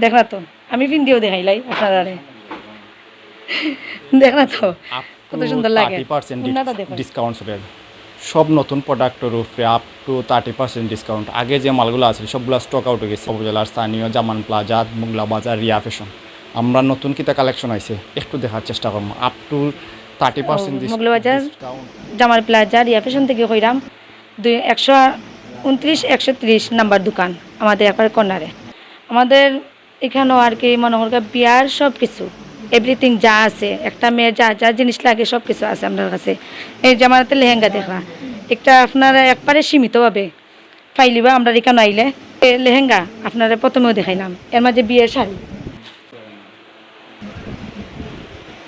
দেখলা তো আমি ভিডিও দেখাইলাই আপনারা দেখলা তো কত সুন্দর লাগে 30% ডিসকাউন্ট চলে সব নতুন প্রোডাক্টের উপরে আপ টু 30% ডিসকাউন্ট। আগে যে মালগুলো আছে সবগুলো স্টক আউট হয়ে গেছে। উপজেলার স্থানীয় জামান প্লাজা, মোগলা বাজার, রিয়া ফ্যাশন আমরা নতুন কিতা কালেকশন আইছে একটু দেখার চেষ্টা করবো। আপ টু 30% মোগলা বাজার জামাল প্লাজা রিয়া ফ্যাশন থেকে কইরাম 129 130 নাম্বার দোকান আমাদের একবার কর্নারে। আমাদের এখানেও আর কি মনে করেন বিয়ার সব কিছু এভরিথিং যা আছে একটা মেয়ের যা যা জিনিস লাগে সব কিছু আছে আপনার কাছে। এই জামাতে লেহেঙ্গা দেখলা একটা আপনারা একবারে সীমিতভাবে পাইলিবা। আমরা এখানে আইলে লেহেঙ্গা আপনারা প্রথমেও দেখাইলাম, এর মাঝে বিয়ের শাড়ি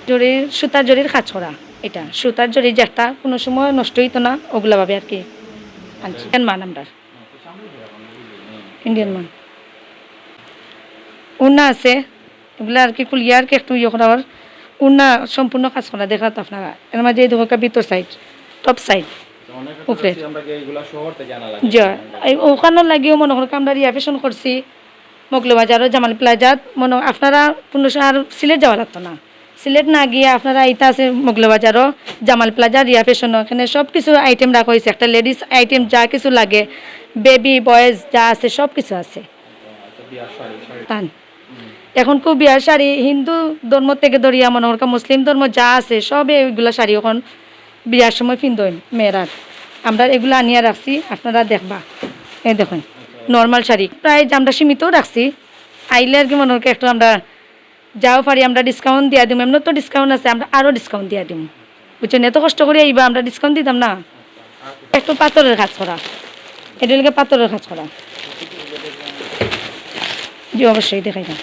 জরির সুতার জরির কাজ করা, এটা সুতার জরি যেটা কোনো সময় নষ্ট হইতো না ওগুলা ভাবে আর কি আনছি। মান আমরা ইন্ডিয়ান মান উন্না আছে এগুলা আর কি খুলিয়া আর কি একটু ইয়ে করার উন্না সম্পূর্ণ কাজ করা দেখলা তো আপনারা। এর মাঝে এই ধরনের ভিতর সাইড টপ সাইড উপরে ওখানে লাগিয়েও মনে করেন আমরা রিয়া ফ্যাশন করছি মোগলা বাজারও জামাল প্লাজাত মনে আপনারা কোনো আর সিলেট যাওয়া লাগতো না। সিলেট না গিয়ে আপনারা এইটা আছে মোগলা বাজারও জামাল প্লাজা রিয়া ফ্যাশনও এখানে সব কিছু আইটেম রাখা হয়েছে। একটা লেডিস আইটেম যা কিছু লাগে বেবি বয়েজ যা আছে সব কিছু আছে। এখন খুব বিয়ার শাড়ি হিন্দু ধর্ম থেকে ধরিয়া মনে করেন মুসলিম ধর্ম যা আছে সব এইগুলা শাড়ি এখন বিয়ার সময় পিন্ধন মেয়েরা। আমরা এগুলো আনিয়ে রাখছি আপনারা দেখবা। এই দেখুন নর্মাল শাড়ি প্রায় আমরা সীমিতও রাখছি। আইলে আর কি মনে করেন একটু আমরা যাও পারি আমরা ডিসকাউন্ট দিয়া দিম। এমন তো ডিসকাউন্ট আছে আমরা আরও ডিসকাউন্ট দিয়া দিম বুঝছেন। এত কষ্ট করে আইবা আমরা ডিসকাউন্ট দিতাম না। একটু পাথরের কাজ করা এটা লিগে পাথরের কাজ করা জি অবশ্যই দেখাই না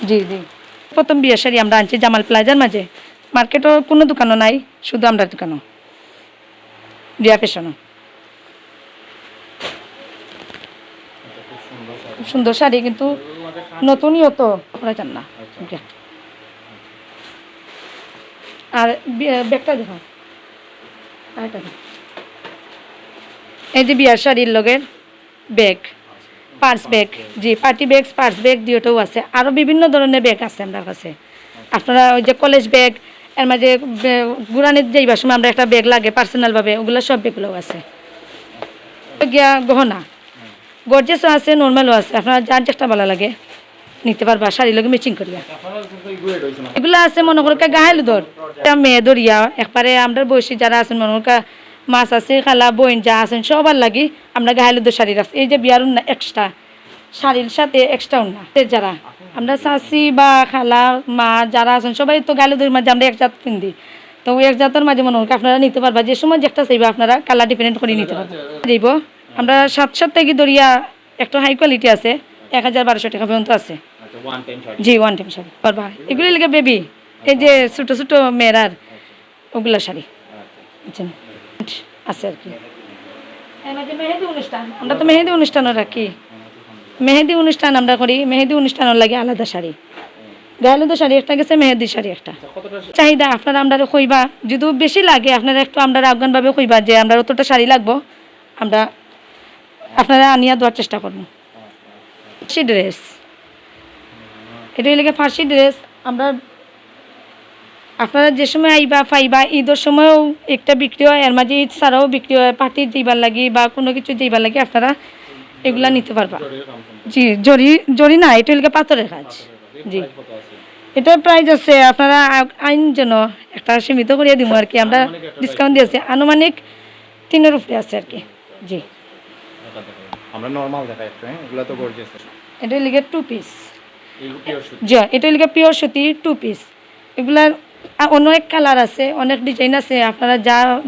জি জি। প্রথম বিয়ের শাড়ি আমরা আনছি জামাল প্লাজার মাঝে, মার্কেটও কোনো দোকানও নাই শুধু আমরা দোকানও রিয়া ফ্যাশনও। সুন্দর শাড়ি কিন্তু নতুনই হতো ওরা জান না। আর ব্যাগটা দেখো আরেকটা দেখো এই যে বিয়ার শাড়ির লগের ব্যাগ পার্স ব্যাগ জি পার্টি ব্যাগ পার্স ব্যাগ দুটোও আছে। আরও বিভিন্ন ধরনের ব্যাগ আছে আমার কাছে। আপনারা ওই যে কলেজ ব্যাগ এর মাঝে ঘুরানির যাইবার সময় আমরা একটা ব্যাগ লাগে পার্সোনালভাবে ওগুলো সব ব্যাগগুলোও আছে। গিয়া গহনা গর্জেসও আছে নর্মালও আছে। আপনারা যার যেটা ভালো লাগে নিতে পারবা শাড়ির লগে ম্যাচিং করিয়া। এগুলো আছে মনে করো গাহেল দর মেয়ে দরিয়া একবারে আমরা বয়সী যারা আছেন মনে করো মাছ আছে খালা বইন যা আছেন সবার লাগি আমরা গাহেলুদের শাড়ি রাখছি। এই যে বিয়ার উন্না এক্সট্রা শাড়ির সাথে এক্সট্রা উন্না যারা আমরা চাষি বা খালা মা যারা আছেন সবাই তো গাহেলুদের মাঝে আমরা এক জাত পিন্ধি। তো ওই এক জাতের মাঝে মনে করো আপনারা নিতে পারবা যে সময় যেটা চাইবা আপনারা কালার ডিফারেন্ট করে নিতে পারবা। দিব আমরা 700 থেকে দরিয়া একটা হাই কোয়ালিটি আছে 1200 টাকা পর্যন্ত আছে জি ওয়ান টাইম শাড়ি পারবা। এগুলি লেগে বেবি এই যে ছোটো ছোটো মেয়েরার ওগুলা শাড়ি বুঝছেন আছে আর কি। মেহেদি অনুষ্ঠান আমরা তো মেহেদি অনুষ্ঠানও রাখি। মেহেদি অনুষ্ঠান আমরা করি মেহেদি অনুষ্ঠানও লাগে আলাদা শাড়ি গায়েলুদা শাড়ি একটা গেছে মেহেদি শাড়ি একটা চাহিদা আপনারা আমরা কইবা যদি বেশি লাগে আপনারা একটু আমরা আফগানভাবে কইবা যে আমরা অতটা শাড়ি লাগবো আমরা আপনারা আনিয়া দেওয়ার চেষ্টা করবো। ফার্সি ড্রেস এটা লেগে ফার্সি ড্রেস আমরা আপনারা যে সময় আইবা পাইবা ঈদের সময়ও একটা বিক্রি হয় এর মাঝে ঈদ ছাড়াও বিক্রি হয় পার্টি দিবার লাগি বা কোনো কিছু দিবার লাগে আপনারা এগুলা নিতে পারবা। জি জরি জরি না এটা লেগে পাথরের কাজ জি। এটার প্রাইস আছে আপনারা আইন যেন একটা সীমিত করিয়া দিব আর কি আমরা ডিসকাউন্ট দিয়েছি আনুমানিক 3-এর উপরে আছে আর কি জি। আমরা নরমাল দেখাই একটু এগুলা তো গর্জিয়াস। এটা লিগে 2 পিস জি এটা লিগে পিওর সুতি 2 পিস। এগুলার অনেক কালার আছে অনেক ডিজাইন আছে আপনারা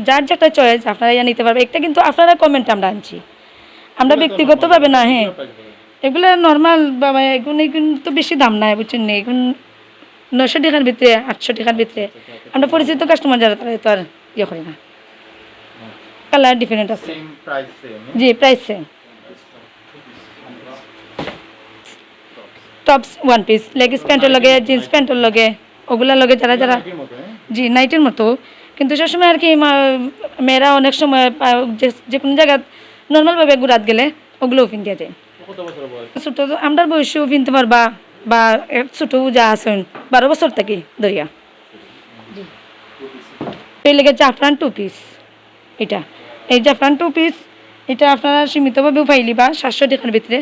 যার যেটা চয়েস আপনারা ইয়া নিতে পারবেন। একটা কিন্তু আপনারা কমেন্ট আমরা আনছি আমরা ব্যক্তিগতভাবে না হ্যাঁ এগুলো নর্মাল বাবা এগুলো কিন্তু বেশি দাম নাই বুঝছেন না। এখন 900 টাকার ভিতরে 800 টাকার ভিতরে আমরা পরিচিত কাস্টমার যারা তারা তো আর ইয়ে করি না। কালার ডিফারেন্ট আছে জি price same. Tops 1 piece leggings প্যান্টের লগে জিন্স প্যান্টের লগে ওগুলা লগে যারা যারা জি নাইটের মতো কিন্তু সবসময় আর কি মেয়েরা অনেক সময় যে কোনো জায়গা নর্মালভাবে ঘুরাত গেলে ওগুলোও কিনতে যায়। ছোট আমরা বয়সেও কিনতে পারবা বা ছোট যা আছেন 12 বছর থেকে দরিয়া এই লেগে জাফরান 2 পিস এটা এই জাফরান 2 পিস এটা আপনারা সীমিতভাবেও পাইলিবা 700 টাকার ভিতরে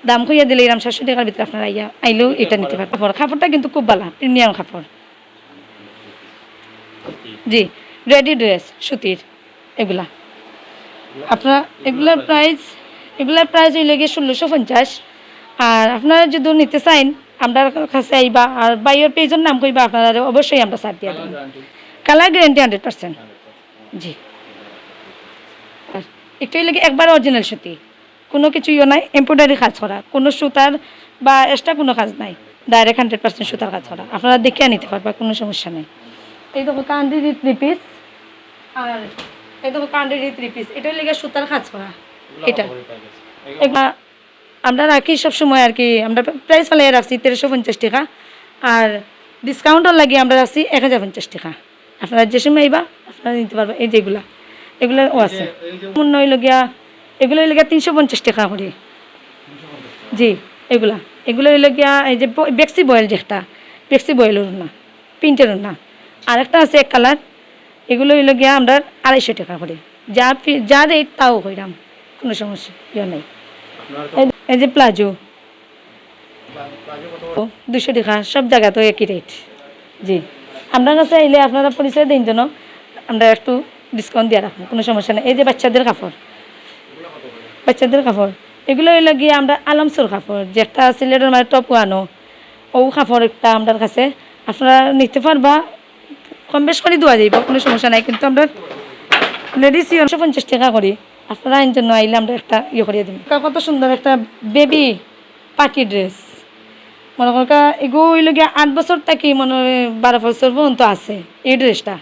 দাম কইয়া দিলে এরকম 700 টাকার ভিতরে আপনারা আইলেও এটা নিতে পারবেন কাপড়টা কিন্তু খুব ভালো প্রিমিয়াম কাপড় জি রেডি ড্রেস সুতির এগুলা আপনার এগুলার প্রাইস হইলে গিয়ে 1650 আর আপনারা যদি নিতে চাইন আমরা কাছে আইবা আর বাইয়ের পেজের নাম কইবা আপনারা অবশ্যই আমরা ছাড় দিয়ে দেব কালার গ্যারান্টি 100% জি আর একটাই লাগে একবার অরিজিনাল সুতি কোনো কিছু ইয়ে নাই এমব্রয়ডারি কাজ করা কোনো সুতার বা এক্সট্রা কোনো কাজ নাই ডাইরেক্ট 100% সুতার কাজ করা আপনারা দেখে নিতে পারবা কোনো সমস্যা নেই এই দেখো কান্ডিরি 3 পিস আর এই দেখো কান্ডিরি 3 পিস এটাই লেগে সুতার কাজ করা এটা এগুলা আমরা রাখি সবসময় আর কি আমরা প্রাইস ফেলে রাখছি 1350 টাকা আর ডিসকাউন্টও লাগে আমরা রাখছি 1050 টাকা আপনারা যে সময় আইবা আপনারা নিতে পারবেন এই যেগুলা এগুলোও আছে মূল্য হইল গিয়া এগুলো হইল গিয়া 350 টাকা করে জি এগুলো হইল গিয়া এই যে বেক্সি বয়েল যেটা বেক্সি বয়েলের না প্রিন্টের না আরেকটা আছে এক কালার এগুলো হইল গিয়া আমরা 250 টাকা করে যা রেট তাও কইরাম কোনো সমস্যা ইয়ে নেই এই যে প্লাজো 200 টাকা সব জায়গা তো একই রেট জি আপনার কাছে আইলে আপনারা পরিচয় দিন জন্য আমরা একটু ডিসকাউন্ট দিয়ে রাখবো কোনো সমস্যা নেই এই যে বাচ্চাদের কাপড় এগুলো হইলে গিয়ে আমরা আলমসুর কাপড় যে একটা সিলেটের মানে টপ আনো ও কাপড় একটা আপনার কাছে আপনারা নিতে পারবা কম বেশ করে দেওয়া যাইব কোনো সমস্যা নাই কিন্তু আমরা লেডিস 150 টাকা করি আপনারা এই জন্য আইলে আমরা একটা ইয়ে করিয়ে দিন কত সুন্দর একটা বেবি পার্টি ড্রেস মনে কর এগুলো হইল গিয়ে 8 বছর থেকে মনে 12 বছর পর্যন্ত আছে এই ড্রেসটা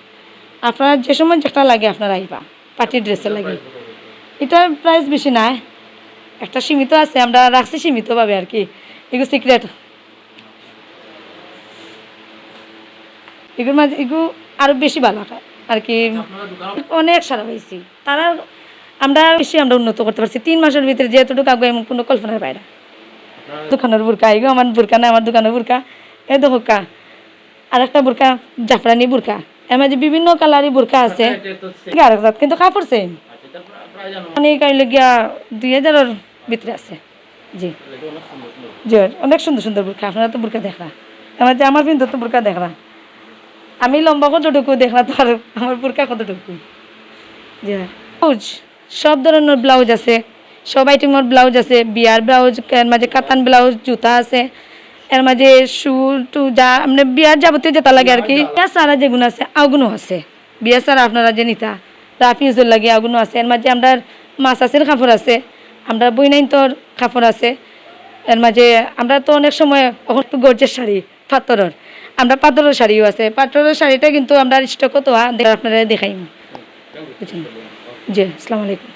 আপনার যে সময় যেটা লাগে আপনারা আইবা পার্টি ড্রেসের লাগে এটার প্রাইস বেশি নাই একটা সীমিত আছে আমরা রাখছি সীমিতভাবে আর কি এগুলো সিক্রেট এগুলোর মাঝে এগুলো আরও বেশি ভালো আর কি অনেক সারা হয়েছি তারা আমরা বেশি আমরা উন্নত করতে পারছি 3 মাসের ভিতরে যেহেতুটুকু আগে এমন কোনো কল্পনার বাইরে দোকানের বুরকা এগুলো আমার বুরকা না আমার দোকানের বুরকা এই দেখো কা আর একটা বুরকা জাফরানি বুরকা এর মাঝে বিভিন্ন কালারই বুরকা আছে কিন্তু কাপড় সেম মানে কাইলে গিয়া 2000-এর ভিতরে আছে জি জি অনেক সুন্দর সুন্দর বুরকা আপনারা তো বুরকা দেখরা আমার কিন্তু তো বুরকা দেখরা আমি লম্বা কতটুকু দেখলা তো আর আমার বুরকা কতটুকু জি ব্লাউজ সব ধরনের ব্লাউজ আছে সব আইটেমের ব্লাউজ আছে বিয়ার ব্লাউজ এর মাঝে কাতান ব্লাউজ জুতা আছে এর মাঝে শু টু যা মানে বিয়ার যাবতীয় যেটা লাগে আর কি বিয়া সারা যেগুলো আছে আগুনও আছে বিয়া সারা আপনারা যে নিতা রাফিউজের লাগে আগুনও আছে এর মাঝে আমরা মাছাসের কাপড় আছে আমরা বইনাইন্তর কাপড় আছে এর মাঝে আমরা তো অনেক সময় গর্জের শাড়ি পাথরের আমরা পাথরের শাড়িও আছে পাথরের শাড়িটা কিন্তু আমরা স্টকও তো আপনারা দেখাইম বুঝছেন জি আসসালামু আলাইকুম